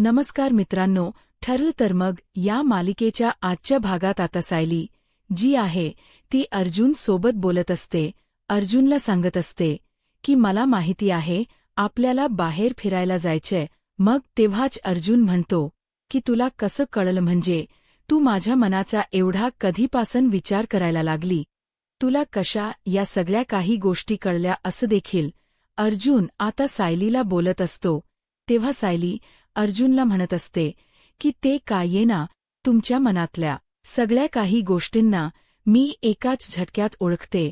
नमस्कार मित्रांनो, ठरलं तर मग या मालिकेच्या आजच्या भागात आता सायली जी आहे ती अर्जुन सोबत बोलत असते. अर्जुनला सांगत असते की मला माहिती आहे आपल्याला बाहेर फिरायला जायचंय. मग तेव्हाच अर्जुन म्हणतो की तुला कसं कळलं, म्हणजे तू माझ्या मनाचा एवढा कधीपासून विचार करायला लागली, तुला कशा या सगळ्या काही गोष्टी कळल्या असं देखील अर्जुन आता सायलीला बोलत असतो. तेव्हा सायली अर्जुनला म्हणत असते की ते काय येना, तुमच्या मनातल्या सगळ्या काही गोष्टींना मी एकाच झटक्यात ओळखते,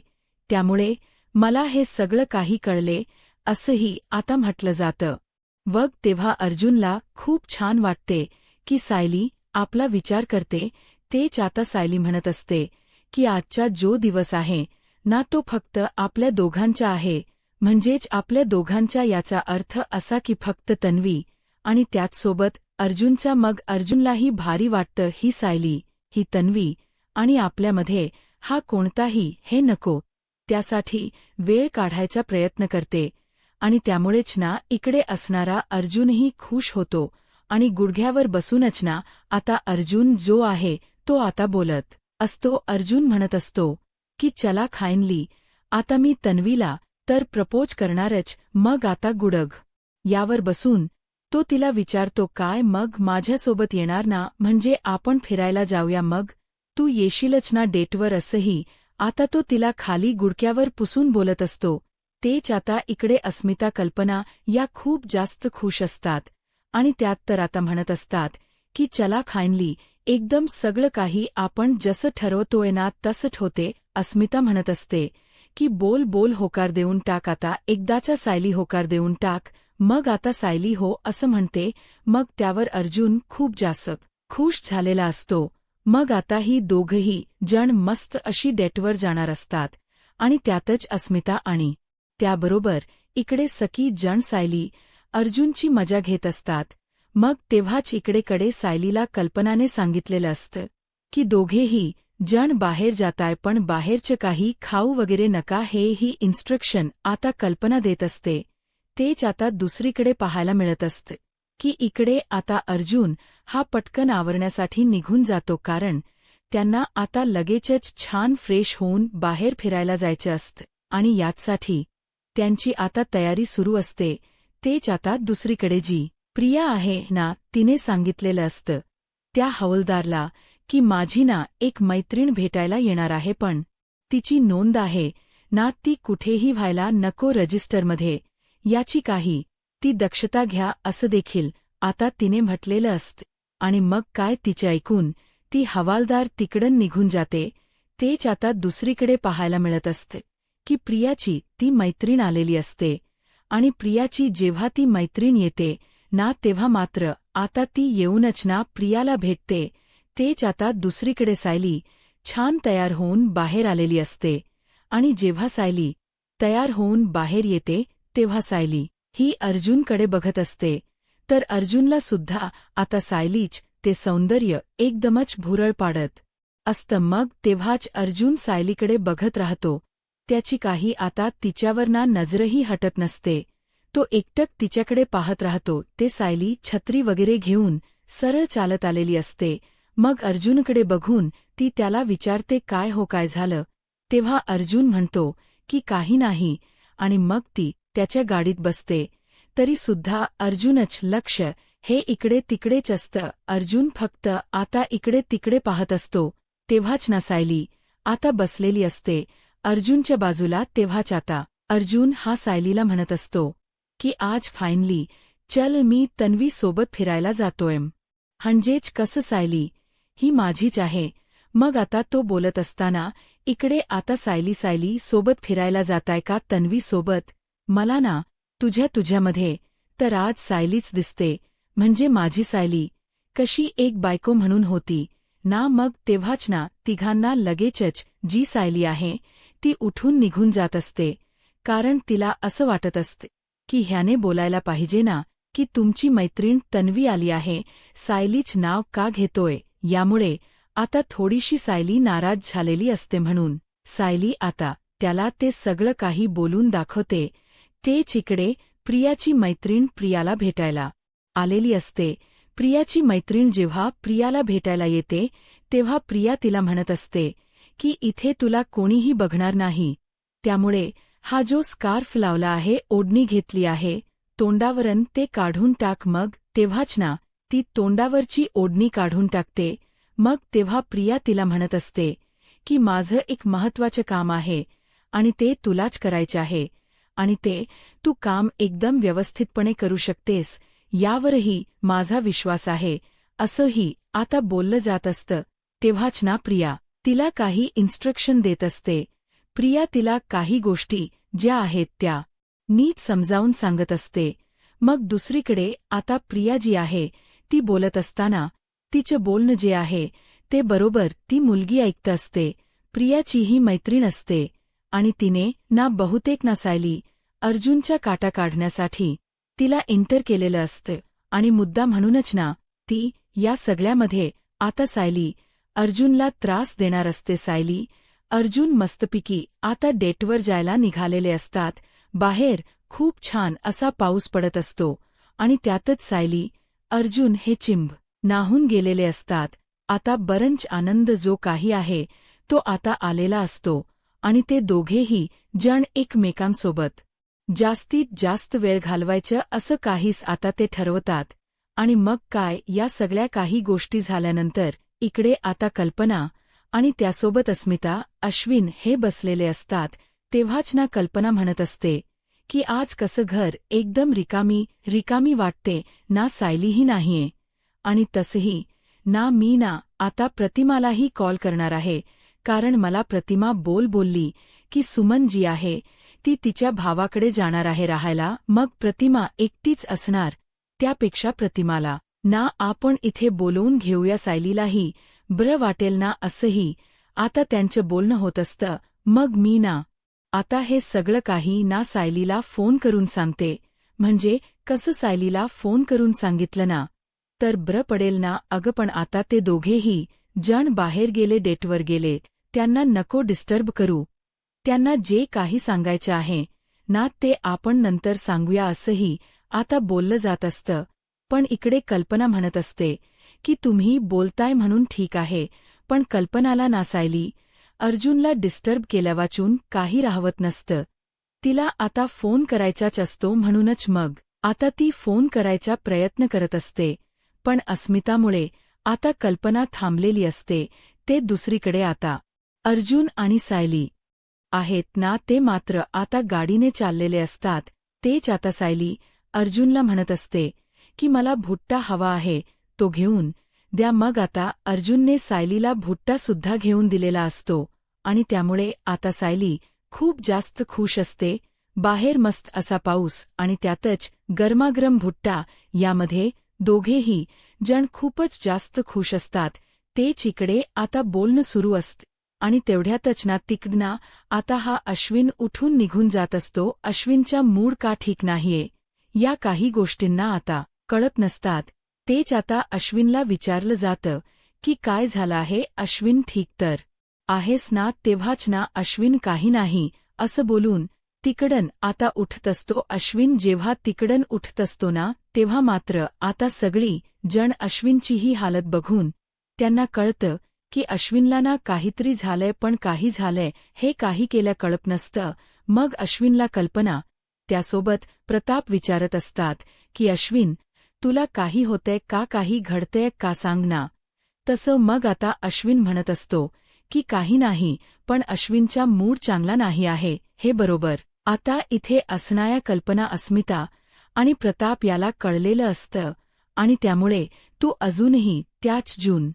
त्यामुळे मला हे सगळं काही कळले असंही आता म्हटलं जातं. मग तेव्हा अर्जुनला खूप छान वाटते की सायली आपला विचार करते. तेच आता सायली म्हणत असते की आजचा जो दिवस आहे ना तो फक्त आपल्या दोघांचा आहे, म्हणजेच आपल्या दोघांचा. याचा अर्थ असा की फक्त तन्वी आणि त्याचसोबत अर्जुनचा. मग अर्जुनलाही भारी वाटतं ही सायली, ही तन्वी आणि आपल्यामध्ये हा कोणताही हे नको, त्यासाठी वेळ काढायचा प्रयत्न करते. आणि त्यामुळेच ना इकडे असणारा अर्जुनही खुश होतो आणि गुडघ्यावर बसूनच ना आता अर्जुन जो आहे तो आता बोलत असतो. अर्जुन म्हणत असतो की चला फायनली आता मी तन्वीला तर प्रपोज करणारच. मग आता गुडघ यावर बसून तो तिला विचारतो, काय मग माझ्यासोबत येणार ना, म्हणजे आपण फिरायला जाऊया, मग तू येशीलच ना डेटवर असंही आता तो तिला खाली गुडघ्यावर पुसून बोलत असतो. तेच आता इकडे अस्मिता कल्पना या खूप जास्त खुश असतात आणि त्यात तर आता म्हणत असतात की चला फायनली एकदम सगळं काही आपण जसं ठरवतोय ना तसंच होते. अस्मिता म्हणत असते की बोल बोल होकार देऊन टाक, आता एकदाचा सायली होकार देऊन टाक. मग आता सायली हो असं म्हणते. मग त्यावर अर्जुन खूप जास्त खुश झालेला असतो. मग आता ही दोघंही जण मस्त अशी डेटवर जाणार असतात आणि त्यातच अस्मिता आणि त्याबरोबर इकडे सखी जण सायली अर्जुनची मजा घेत असतात. मग तेव्हाच इकडेकडे सायलीला कल्पनाने सांगितलेलं असतं की दोघेही जण बाहेर जाताय, पण बाहेरचं काही खाऊ वगैरे नका, हे ही इन्स्ट्रक्शन आता कल्पना देत असते. तेच आता दुसरीकडे पाहायला मिळत असतं की इकडे आता अर्जुन हा पटकन आवरण्यासाठी निघून जातो, कारण त्यांना आता लगेचच छान फ्रेश होऊन बाहेर फिरायला जायचं असतं आणि याचसाठी त्यांची आता तयारी सुरू असते. तेच आता दुसरीकडे जी प्रिया आहे ना तिने सांगितलेलं असतं त्या हवालदारला की माझी ना एक मैत्रीण भेटायला येणार आहे, पण तिची नोंद आहे ना ती कुठेही व्हायला नको रजिस्टरमध्ये, याची काही ती दक्षता घ्या असं देखील आता तिने म्हटलेलं असतं. आणि मग काय तिचे ऐकून ती हवालदार तिकडून निघून जाते. तेच आता दुसरीकडे पाहायला मिळत असतं की प्रियाची ती मैत्रीण आलेली असते आणि प्रियाची जेव्हा ती मैत्रीण येते ना तेव्हा मात्र आता ती येऊनच ना प्रियाला भेटते. तेच आता दुसरीकडे सायली छान तयार होऊन बाहेर आलेली असते आणि जेव्हा सायली तयार होऊन बाहेर येते तेव्हा सायली ही अर्जुनकडे बघत असते. तर अर्जुनला सुद्धा आता सायलीच ते सौंदर्य एकदमच भुरळ पाडत असतं. मग तेव्हाच अर्जुन सायलीकडे बघत राहतो. त्याची काही आता तिच्यावर ना नजरही हटत नसते. तो एकटक तिच्याकडे पाहत राहतो. ते सायली छत्री वगैरे घेऊन सरळ चालत आलेली असते. मग अर्जुनकडे बघून ती त्याला विचारते, काय हो काय झालं. तेव्हा अर्जुन म्हणतो की काही नाही, आणि मग ती त्याच्या गाडीत बसते. तरी सुद्धा अर्जुनच लक्ष हे इकडे तिकडेच असतं. अर्जुन फक्त आता इकडे तिकडे पाहत असतो. तेव्हाच ना सायली आता बसलेली असते अर्जुनच्या बाजूला. तेव्हाच आता अर्जुन हा सायलीला म्हणत असतो की आज फायनली चल मी तन्वी सोबत फिरायला जातोय, म्हणजेच कसं सायली ही माझीच आहे. मग आता तो बोलत असताना इकडे आता सायली सोबत फिरायला जाताय का तन्वी सोबत. मला ना तुझ्यामध्ये तर आज सायलीच दिसते, म्हणजे माझी सायली कशी एक बायको म्हणून होती ना. मग तेव्हाच ना तिघांना लगेचच जी सायली आहे ती उठून निघून जात असते, कारण तिला असं वाटत असते की ह्याने बोलायला पाहिजे ना की तुमची मैत्रीण तन्वी आली आहे, सायलीच नाव का घेतोय. यामुळे आता थोडीशी सायली नाराज झालेली असते, म्हणून सायली आता त्याला ते सगळं काही बोलून दाखवते. तेच इकडे प्रियाची मैत्रीण प्रियाला भेटायला आलेली असते. प्रियाची मैत्रीण जेव्हा प्रियाला भेटायला येते तेव्हा प्रिया तिला म्हणत असते की इथे तुला कोणीही बघणार नाही, त्यामुळे हा जो स्कार्फ लावला आहे, ओढणी घेतली आहे, तोंडावरन ते काढून टाक. मग तेव्हाच ना ती तोंडावरची ओढणी काढून टाकते. मग तेव्हा प्रिया तिला म्हणत असते की माझं एक महत्त्वाचं काम आहे आणि ते तुलाच करायचे आहे आणि ते तू काम एकदम व्यवस्थितपणे करू शकतेस, यावरही माझा विश्वास आहे, असंही आता बोललं जात असतं. तेव्हाच ना प्रिया तिला काही इन्स्ट्रक्शन देत असते. प्रिया तिला काही गोष्टी ज्या आहेत त्या नीट समजावून सांगत असते. मग दुसरीकडे आता प्रिया जी आहे ती बोलत असताना तिचं बोलणं जे आहे ते बरोबर ती मुलगी ऐकत असते. प्रियाची ही मैत्रीण असते आणि तिने ना बहुतेक ना सायली अर्जुनच्या काटा काढण्यासाठी तिला एंटर केलेलं असतं आणि मुद्दा म्हणूनच ना ती या सगळ्यामध्ये आता सायली अर्जुनला त्रास देणार असते. सायली अर्जुन मस्तपैकी आता डेटवर जायला निघालेले असतात. बाहेर खूप छान असा पाऊस पडत असतो आणि त्यातच सायली अर्जुन हे चिंब नाहून गेलेले असतात. आता बरंच आनंद जो काही आहे तो आता आलेला असतो आणि ते दोघेही जण एकमेकांसोबत जास्तीत जास्त वेळ घालवायचं असं काहीच आता ते ठरवतात. आणि मग काय, या सगळ्या काही गोष्टी झाल्यानंतर इकडे आता कल्पना आणि त्यासोबत अस्मिता, अश्विन हे बसलेले असतात. तेव्हाच ना कल्पना म्हणत असते की आज कसं घर एकदम रिकामी वाटते ना, सायलीही नाहीये आणि तसंही ना मी ना आता प्रतिमालाही कॉल करणार आहे, कारण मला प्रतिमा बोलली की सुमन जी आहे ती तिच्या भावाकडे जाणार आहे राहायला. मग प्रतिमा एकटीच असणार, त्यापेक्षा प्रतिमाला ना आपण इथे बोलवून घेऊया, सायलीलाही बरं वाटेल ना, असंही आता त्यांचं बोलणं होत असतं. मग मी ना आता हे सगळं काही ना सायलीला फोन करून सांगते. म्हणजे कसं, सायलीला फोन करून सांगितलं ना तर बरं पडेल ना. अगं पण आता ते दोघेही जण बाहेर गेले, डेटवर गेले, त्यांना नको डिस्टर्ब करू. त्यांना जे काही सांगायचं आहे ना ते आपण नंतर सांगूया, असंही आता बोललं जात असतं. पण इकडे कल्पना म्हणत असते की तुम्ही बोलताय म्हणून ठीक आहे, पण कल्पनाला ना सायली अर्जुनला डिस्टर्ब केल्यावाचून काही राहवत नसतं. तिला आता फोन करायचाच असतो, म्हणूनच मग आता ती फोन करायचा प्रयत्न करत असते. पण अस्मितामुळे आता कल्पना थांबलेली असते. ते दुसरीकडे आता अर्जुन आणि सायली आहेत ना ते मात्र आता गाडीने चाललेले असतात. तेच आता सायली अर्जुनला म्हणत असते की मला भुट्टा हवा आहे, तो घेऊन द्या. मग आता अर्जुनने सायलीला भुट्टासुद्धा घेऊन दिलेला असतो आणि त्यामुळे आता सायली खूप जास्त खुश असते. बाहेर मस्त असा पाऊस आणि त्यातच गरमागरम भुट्टा, यामध्ये दोघेही जण खूपच जास्त खुश असतात. तेच इकडे आता बोलणं सुरू असतं आणि तेवढ्यातच ना तिकडना आता हा अश्विन उठून निघून जात असतो. अश्विनचा मूड का ठीक नाहीये या काही गोष्टींना आता कळत नसतात. तेच आता अश्विनला विचारलं जातं की काय झालं आहे अश्विन, ठीक तर आहेस ना. तेव्हाच ना अश्विन काही नाही असं बोलून तिकडन आता उठत असतो. अश्विन जेव्हा तिकडन उठत असतो ना तेव्हा मात्र आता सगळी जण अश्विनची हालत बघून त्यांना कळतं की अश्विनला ना काहीतरी झालंय, पण काही झालंय हे काही केल्या कळत नसतं. मग अश्विनला कल्पना त्यासोबत प्रताप विचारत असतात की अश्विन तुला काही होतंय का, काही घडतंय का, सांग ना. तसं मग आता अश्विन म्हणत असतो की काही नाही, पण अश्विनचा मूड चांगला नाही आहे हे बरोबर आता इथे असणाऱ्या कल्पना, अस्मिता आणि प्रताप याला कळलेलं असतं आणि त्यामुळे तू अजूनही त्याच जून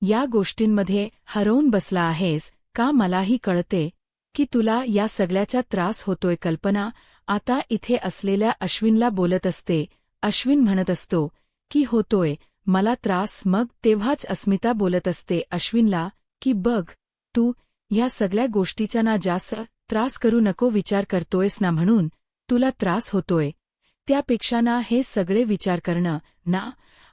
या गोष्टींमध्ये हरवून बसला आहेस का. मलाही कळते की तुला या सगळ्याचा त्रास होतोय. कल्पना आता इथे असलेल्या अश्विनला बोलत असते. अश्विन म्हणत असतो की होतोय मला त्रास. मग तेव्हाच अस्मिता बोलत असते अश्विनला की बघ, तू ह्या सगळ्या गोष्टीचा ना जास्त त्रास करू नको, विचार करतोयस ना म्हणून तुला त्रास होतोय, त्यापेक्षा ना हे सगळे विचार करणं ना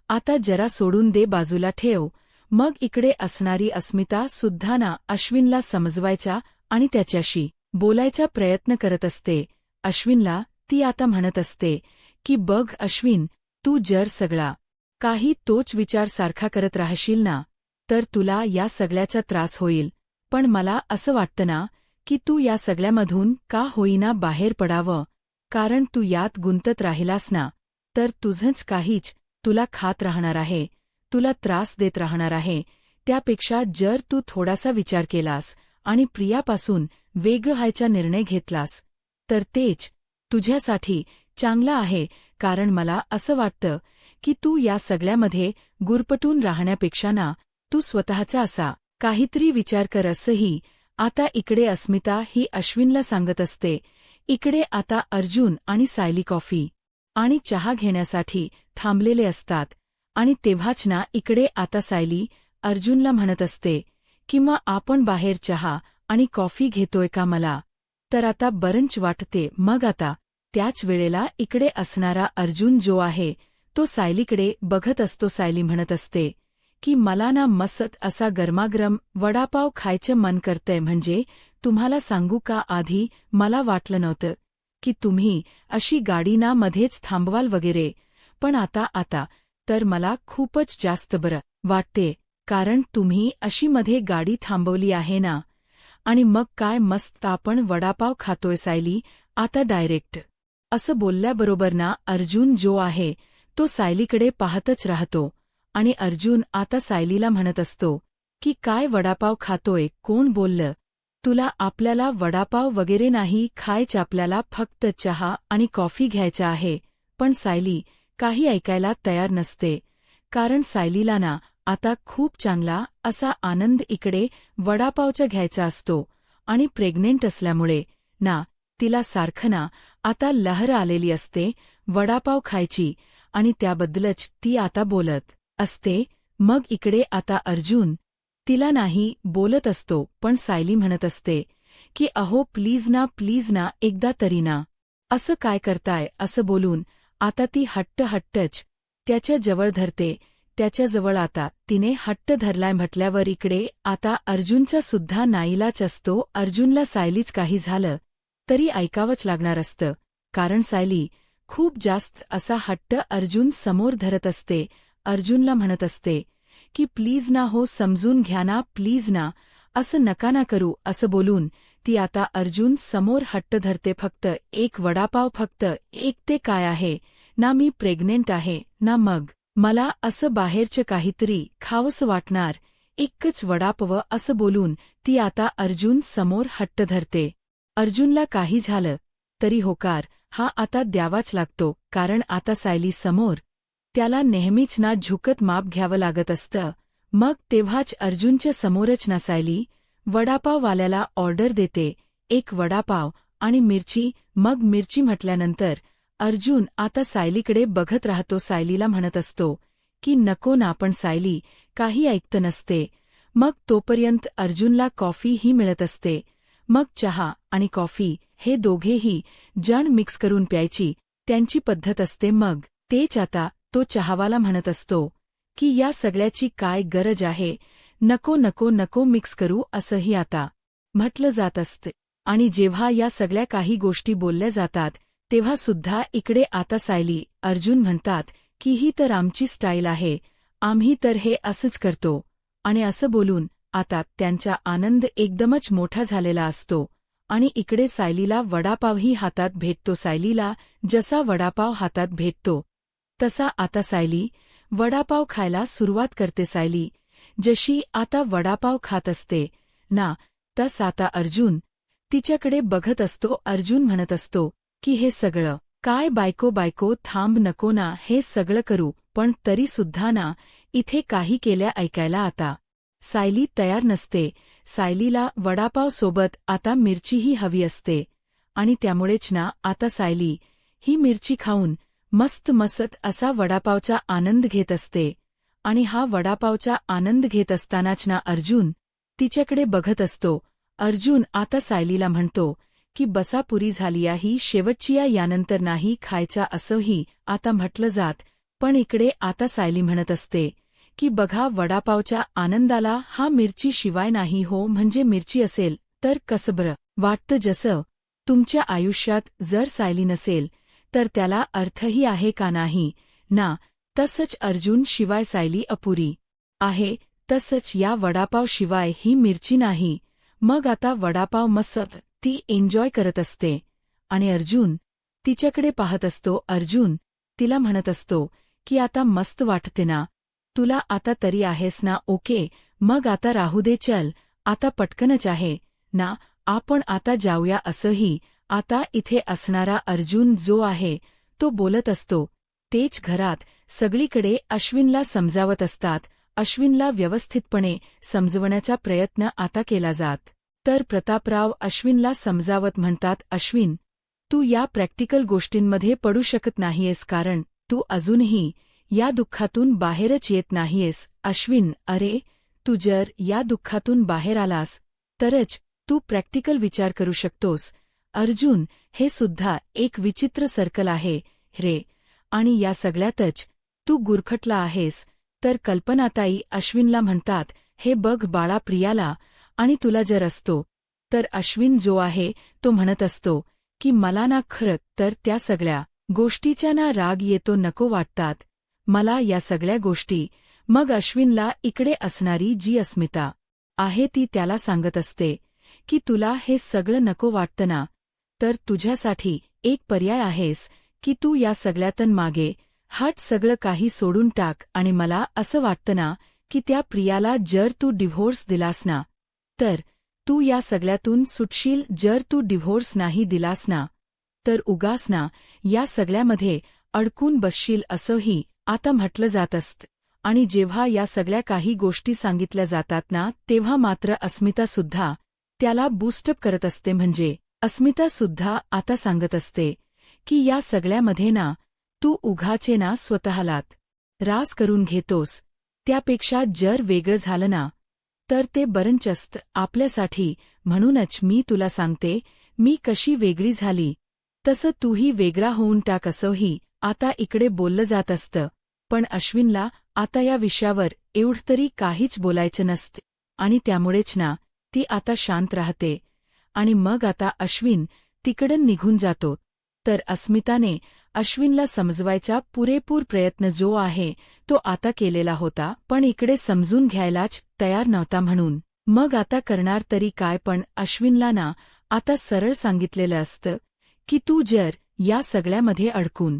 आता जरा सोडून दे, बाजूला ठेव. मग इकडे असणारी अस्मिता सुद्धा ना अश्विनला समजवायचा आणि त्याच्याशी बोलायचा प्रयत्न करत असते. अश्विनला ती आता म्हणत असते की बघ अश्विन, तू जर सगळा काही तोच विचार सारखा करत राहशील ना तर तुला या सगळ्याचा त्रास होईल. पण मला असं वाटतं ना की तू या सगळ्यामधून का होईना बाहेर पडावं, कारण तू यात गुंतत राहिलास ना तर तुझंच काहीच तुला खात राहणार आहे, तुला त्रास देत राहणार आहे. त्यापेक्षा जर तू थोडासा विचार केलास आणि प्रियापासून वेगळं व्हायचा निर्णय घेतलास तर तेच तुझ्यासाठी चांगलं आहे. कारण मला असं वाटतं की तू या सगळ्यामध्ये गुरफटून राहण्यापेक्षा ना तू स्वतःचा असा काहीतरी विचार कर. असंही आता इकडे अस्मिता ही अश्विनला सांगत असते. इकडे आता अर्जुन आणि सायली कॉफी आणि चहा घेण्यासाठी थांबलेले असतात आणि तेव्हाच ना इकडे आता सायली अर्जुनला म्हणत असते की मग आपण बाहेर चहा आणि कॉफी घेतोय का, मला तर आता बरंच वाटते. मग आता त्याच वेळेला इकडे असणारा अर्जुन जो आहे तो सायलीकडे बघत असतो. सायली म्हणत असते की मला ना मस्त असा गरमागरम वडापाव खायचं मन करतंय. म्हणजे तुम्हाला सांगू का, आधी मला वाटलं नव्हतं की तुम्ही अशी गाडी ना मध्येच थांबवाल वगैरे, पण आता तर मला खूपच जास्त बरं वाटते. कारण तुम्ही अशी मध्ये गाडी थांबवली आहे ना, आणि मग काय मस्त आपण वडापाव खातोय. सायली आता डायरेक्ट असं बोलल्याबरोबर ना अर्जुन जो आहे तो सायलीकडे पाहतच राहतो आणि अर्जुन आता सायलीला म्हणत असतो की काय वडापाव खातोय, कोण बोललं तुला, आपल्याला वडापाव वगैरे नाही खायचं, आपल्याला फक्त चहा आणि कॉफी घ्यायचा आहे. पण सायली काही ऐकायला तयार नसते, कारण सायलीला ना आता खूप चांगला असा आनंद इकडे वडापावचा घ्यायचा असतो आणि प्रेग्नेंट असल्यामुळे ना तिला सारखं ना आता लहर आलेली असते वडापाव खायची आणि त्याबद्दलच ती आता बोलत असते. मग इकडे आता अर्जुन तिला नाही बोलत असतो, पण सायली म्हणत असते की अहो प्लीज ना एकदा तरी ना असं काय करताय. असं बोलून आता ती हट्टच त्याच्या जवळ धरते. त्याच्याजवळ आता तिने हट्ट धरलाय म्हटल्यावर इकडे आता अर्जुनचा सुद्धा नाईलाज असतो. अर्जुनला सायलीच काही झालं तरी ऐकावंच लागणार असतं, कारण सायली खूप जास्त असा हट्ट अर्जुन समोर धरत असते. अर्जुनला म्हणत असते की प्लीज ना हो, समजून घ्या ना, प्लीज ना, असं नका ना करू. असं बोलून ती आता अर्जुन समोर हट्ट धरते. फक्त एक वडापाव, फक्त एक. ते काय आहे ना, मी प्रेग्नेंट आहे ना, मग मला असं बाहेरचं काहीतरी खावंसं वाटणार, एकच वडापाव. असं बोलून ती आता अर्जुन समोर हट्ट धरते. अर्जुनला काही झालं तरी होकार हा आता द्यावाच लागतो, कारण आता सायली समोर त्याला नेहमीच ना झुकत माप घ्यावं लागत असतं. मग तेव्हाच अर्जुनच्या समोरच ना सायली वडापाववाल्याला ऑर्डर देते, एक वडापाव आणि मिरची. मग मिरची म्हटल्यानंतर अर्जुन आता सायलीकडे बघत राहतो. सायलीला म्हणत असतो की नको ना, पण सायली काही ऐकत नसते. मग तोपर्यंत अर्जुनला कॉफी ही मिळत असते. मग चहा आणि कॉफी हे दोघेही जण मिक्स करून प्यायची त्यांची पद्धत असते. मग तेच आता तो चहावाला म्हणत असतो की या सगळ्याची काय गरज आहे, नको मिक्स करू, असंही आता म्हटलं जात असते. आणि जेव्हा या सगळ्या काही गोष्टी बोलल्या जातात तेव्हा सुद्धा इकडे आता सायली अर्जुन म्हणतात की ही तर आमची स्टाईल आहे, आम्ही तर हे असंच करतो. आणि असं बोलून आता त्यांचा आनंद एकदमच मोठा झालेला असतो. आणि इकडे सायलीला वडापावही हातात भेटतो. सायलीला जसा वडापाव हातात भेटतो तसा आता सायली वडापाव खायला सुरुवात करते. सायली जशी आता वडापाव खात असते ना, तस आता अर्जुन तिच्याकडे बघत असतो. अर्जुन म्हणत असतो की हे सगळं काय बायको थांब, नको ना हे सगळं करू, पण तरी सुद्धा ना इथे काही केल्या ऐकायला आता सायली तयार नसते. सायलीला वडापाव सोबत आता मिरचीही हवी असते आणि त्यामुळेच ना आता सायली ही मिरची खाऊन मस्त असा वडापावचा आनंद घेत असते. आणि हा वडापावचा आनंद घेत असतानाच ना अर्जुन तिच्याकडे बघत असतो. अर्जुन आता सायलीला म्हणतो की बसा, पुरी झाली ही शेवटची, यानंतर नाही खायचा, असंही आता म्हटलं जात. पण इकडे आता सायली म्हणत असते की बघा, वडापावच्या आनंदाला हा मिरची शिवाय नाही हो, म्हणजे मिरची असेल तर कसं बरं वाटतं. जसं तुमच्या आयुष्यात जर सायली नसेल तर त्याला अर्थही आहे का नाही ना. तसंच अर्जुन शिवाय सायली अपुरी आहे. तसंच या वडापाव शिवाय ही मिरची नाही. मग आता वडापाव मस्त ती एन्जॉय करत असते आणि अर्जुन तिच्याकडे पाहत असतो. अर्जुन तिला म्हणत असतो की आता मस्त वाटते ना तुला, आता तरी आहेस ना ओके, मग आता राहू दे, चल आता पटकनच आहे ना, आपण आता जाऊया. असंही आता इथे असणारा अर्जुन जो आहे तो बोलत असतो. तेच घरात सगळीकडे अश्विनला समजावत असतात. अश्विनला व्यवस्थितपणे समजवण्याचा प्रयत्न आता केला जात. तर प्रतापराव अश्विनला समजावत म्हणतात, अश्विन, तू या प्रॅक्टिकल गोष्टींमध्ये पडू शकत नाहीयेस, कारण तू अजूनही या दुःखातून बाहेरच येत नाहीयेस. अश्विन, अरे, तू जर या दुःखातून बाहेर आलास तरच तू प्रॅक्टिकल विचार करू शकतोस. अर्जुन, हे सुद्धा एक विचित्र सर्कल आहे रे, आणि या सगळ्यातच तू गुरफटला आहेस. तर कल्पनाताई अश्विनला म्हणतात, हे बघ बाळा, प्रियाला आणि तुला जर असतो तर अश्विन जो आहे तो म्हणत असतो की मला ना खरं तर त्या सगळ्या गोष्टीचा ना राग येतो, नको वाटतात मला या सगळ्या गोष्टी. मग अश्विनला इकडे असणारी जी अस्मिता आहे ती त्याला सांगत असते की तुला हे सगळं नको वाटतं ना, तर तुझ्यासाठी एक पर्याय आहेस की तू या सगळ्यातून मागे हट, सगळं काही सोडून टाक. आणि मला असं वाटतं ना की त्या प्रियाला जर तू डिव्होर्स दिलास ना तर तू या सगळ्यातून सुटशील. जर तू डिव्होर्स नाही दिलास ना तर उगाच ना या सगळ्यामध्ये अडकून बसशील, असंही आता म्हटलं जात असतं. आणि जेव्हा या सगळ्या काही गोष्टी सांगितल्या जातात ना तेव्हा मात्र अस्मितासुद्धा त्याला बूस्टअप करत असते. म्हणजे अस्मितासुद्धा आता सांगत असते की या सगळ्यामध्ये ना तू उघाचे ना स्वतःलात रास करून घेतोस, त्यापेक्षा जर वेगळं झालं ना तर ते बरंच असतं आपल्यासाठी. म्हणूनच मी तुला सांगते, मी कशी वेगळी झाली तसं तूही वेगळा होऊन टाक, असंही आता इकडे बोललं जात असतं. पण अश्विनला आता या विषयावर एवढं तरी काहीच बोलायचं नसते आणि त्यामुळेच ना ती आता शांत राहते. आणि मग आता अश्विन तिकडं निघून जातो. तर अस्मिताने अश्विनला समजवायचा पुरेपूर प्रयत्न जो आहे तो आता केलेला होता, पण इकडे समजून घ्यायलाच तयार नव्हता. म्हणून मग आता करणार तरी काय. पण अश्विनला ना आता सरळ सांगितलेलं असतं की तू जर या सगळ्यामध्ये अडकून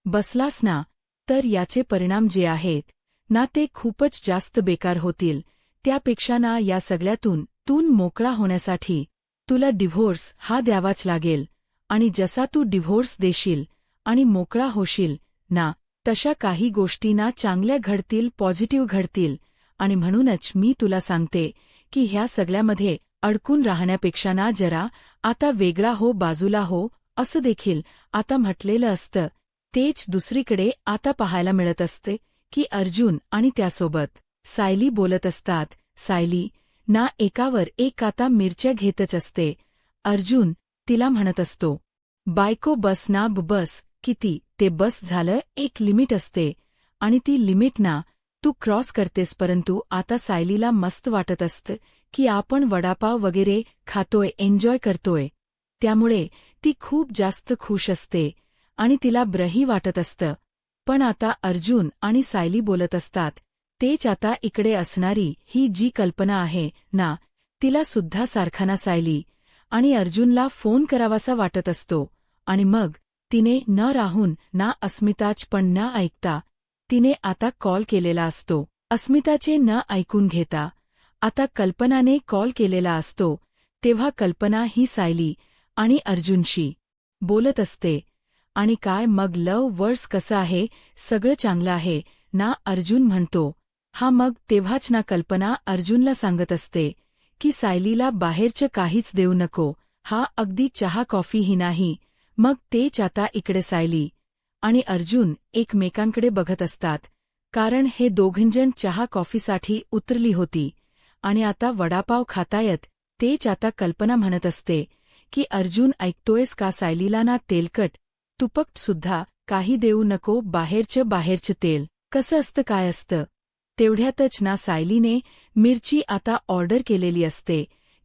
बसलास ना तर याचे परिणाम जे आहेत ना ते खूपच जास्त बेकार होतील. त्यापेक्षा ना या सगळ्यातून मोकळा होण्यासाठी तुला डिव्होर्स हा द्यावाच लागेल. आणि जसा तू डिव्होर्स देशील आणि मोकळा होशील ना तशा काही गोष्टी ना चांगल्या घडतील, पॉझिटिव्ह घडतील. आणि म्हणूनच मी तुला सांगते की ह्या सगळ्यामध्ये अडकून राहण्यापेक्षा ना जरा आता वेगळा हो, बाजूला हो, असं देखील आता म्हटलेलं असतं. तेच दुसरीकडे आता पाहायला मिळत असते की अर्जुन आणि त्यासोबत सायली बोलत असतात. सायली ना एकावर एक आता मिरच्या घेतच असते. अर्जुन तिला म्हणत असतो, बायको बस ना बस, किती ते बस झालं, एक लिमिट असते आणि ती लिमिट ना तू क्रॉस करतेस. परंतु आता सायलीला मस्त वाटत असतं की आपण वडापाव वगैरे खातोय, एन्जॉय करतोय, त्यामुळे ती खूप जास्त खुश असते आणि तिला ब्रही वाटत असतं. पण आता अर्जुन आणि सायली बोलत असतात. तेच आता इकडे असणारी ही जी कल्पना आहे ना तिला सुद्धा सारखाना सायली आणि अर्जुनला फोन करावासा वाटत असतो. आणि मग तिने न राहून ना अस्मिताच पण न ऐकता तिने आता कॉल केलेला असतो. अस्मिताचे न ऐकून घेता आता कल्पनाने कॉल केलेला असतो. तेव्हा कल्पना ही सायली आणि अर्जुनशी बोलत असते. आणि काय मग लव वर्ड्स कसं आहे, सगळं चांगलं आहे ना, अर्जुन म्हणतो. हा मग तेव्हाच ना कल्पना अर्जुनला सांगत असते की सायलीला बाहेरचं काहीच देऊ नको, हा अगदी चहा कॉफीही नाही. मग तेच आता इकडे सायली आणि अर्जुन एकमेकांकडे बघत असतात, कारण हे दोघंजण चहा कॉफीसाठी उतरली होती आणि आता वडापाव खातायत. तेच आता कल्पना म्हणत असते की अर्जुन ऐकतोयस का, सायलीला ना तेलकट तुपकट सुद्धा काही देऊ नको, बाहेरचं तेल कसं असतं काय असतं. तेवढ्यातच ना सायलीने मिरची आता ऑर्डर केलेली असते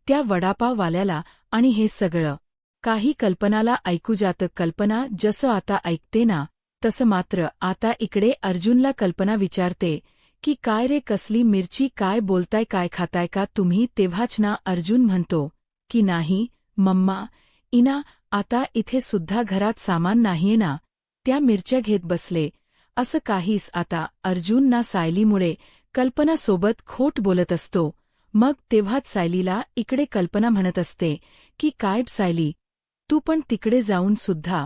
त्या वडापाववाल्याला आणि हे सगळं काही कल्पनाला ऐकू जातं. कल्पना जसं आता ऐकते ना तसं मात्र आता इकडे अर्जुनला कल्पना विचारते की काय रे कसली मिरची, काय बोलताय, काय खाताय का तुम्ही? तेव्हाच ना अर्जुन म्हणतो की नाही मम्मा, इना आता इथे सुद्धा घरात सामान नाहीये ना, त्या मिरच्या घेत बसले असं काहीच. आता अर्जुन ना सायलीमुळे कल्पनासोबत खोट बोलत असतो. मग तेव्हाच सायलीला इकडे कल्पना म्हणत असते की काय सायली, तू पण तिकडे जाऊन सुद्धा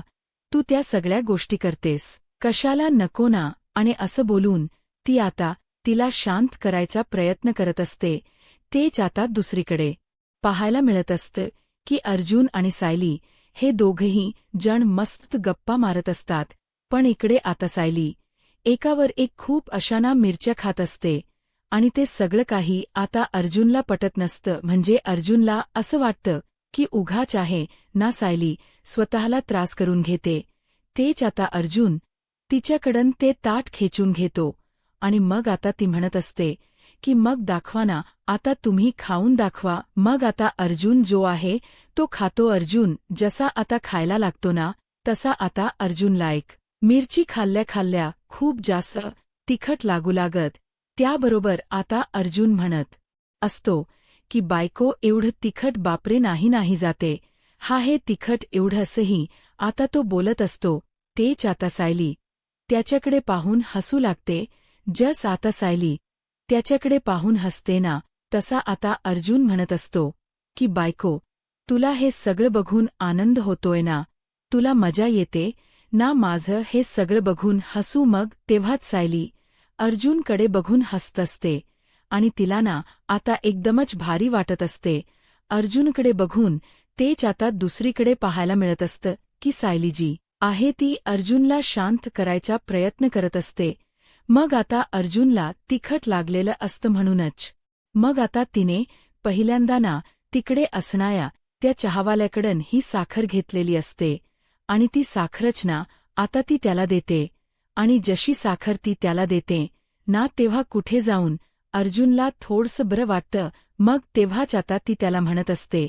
तू त्या सगळ्या गोष्टी करतेस कशाला, नको ना. आणि असं बोलून ती आता तिला शांत करायचा प्रयत्न करत असते. तेच आता दुसरीकडे पाहायला मिळत असतं की अर्जुन आणि सायली हे दोघंही जण मस्त गप्पा मारत असतात. पण इकडे आता सायली एकावर एक खूप अशाना मिरच्या खात असते आणि ते सगळं काही आता अर्जुनला पटत नसतं. म्हणजे अर्जुनला असं वाटतं की उगाच आहे ना सायली स्वतःला त्रास करून घेते. तेच आता अर्जुन तिच्याकडून ते ताट खेचून घेतो आणि मग आता ती म्हणत असते की मग दाखवा ना, आता तुम्ही खाऊन दाखवा. मग आता अर्जुन जो आहे तो खातो. अर्जुन जसा आता खायला लागतो ना तसा आता अर्जुनला एक मिरची खाल्ल्या खाल्ल्या खूप जास्त तिखट लागू लागत. त्याबरोबर आता अर्जुन म्हणत असतो की बायको एवढं तिखट बापरे, नाही नाही जाते, हा हे तिखट एवढंसही. आता तो बोलत असतो. तेच आता सायली त्याच्याकडे पाहून हसू लागते. जस आता सायली त्याच्याकडे पाहून हसते ना तसा आता अर्जुन म्हणत असतो की बायको, तुला हे सगळं बघून आनंद होतोय ना, तुला मजा येते ना माझं हे सगळं बघून हसू. मग तेव्हाच सायली अर्जुनकडे बघून हसत असते आणि तिला ना आता एकदमच भारी वाटत असते. अर्जुनकडे बघून तेच आता दुसरीकडे पाहायला मिळत असतं की सायली जी आहे ती अर्जुनला शांत करायचा प्रयत्न करत असते. मग आता अर्जुनला तिखट लागलेलं असतं म्हणूनच मग आता तिने पहिल्यांदा ना तिकडे असणाऱ्या त्या चहावाल्याकडून ही साखर घेतलेली असते आणि ती साखरच ना आता ती त्याला देते. आणि जशी साखर ती त्याला देते ना तेव्हा कुठे जाऊन अर्जुनला थोडंसं बरं वाटतं. मग तेव्हाच आता ती त्याला म्हणत असते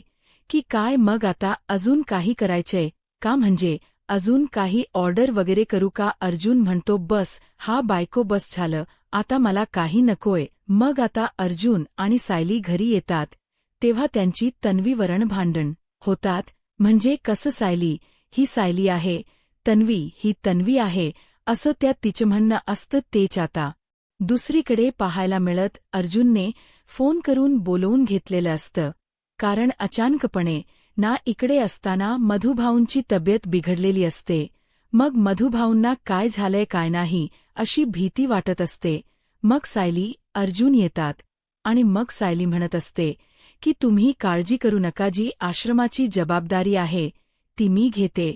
की काय मग आता अजून काही करायचंय का, म्हणजे अजून काही ऑर्डर वगैरे करू का? अर्जुन म्हणतो बस हा बायको, बस झालं, आता मला काही नकोय. मग आता अर्जुन आणि सायली घरी येतात तेव्हा त्यांची तन्वीवरून भांडण होतात. म्हणजे कसं, सायली ही सायली आहे, तन्वी ही तन्वी आहे असं त्या तिचं म्हणणं असतं. तेच आता दुसरीकडे पाहायला मिळत अर्जुनने फोन करून बोलवून घेतलेलं असतं. कारण अचानकपणे ना इकडे असताना मधुभाऊंची तब्येत बिघडलेली असते. मग मधुभाऊंना काय झालंय काय नाही अशी भीती वाटत असते. मग सायली अर्जुन येतात आणि मग सायली म्हणत असते की तुम्ही काळजी करू नका, जी आश्रमाची जबाबदारी आहे ती मी घेते.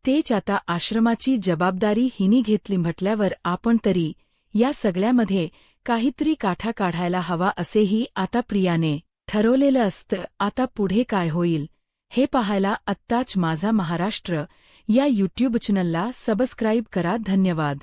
तेच आता आश्रमाची जबाबदारी हिनी घेतली म्हटल्यावर आपण तरी या सगळ्यामध्ये काहीतरी काठा काढायला हवा असेही आता प्रियाने ठरवलेलं असतं. आता पुढे काय होईल हे पाहायला आत्ताच माझा महाराष्ट्र या यूट्यूब चॅनलला सबस्क्राईब करा. धन्यवाद.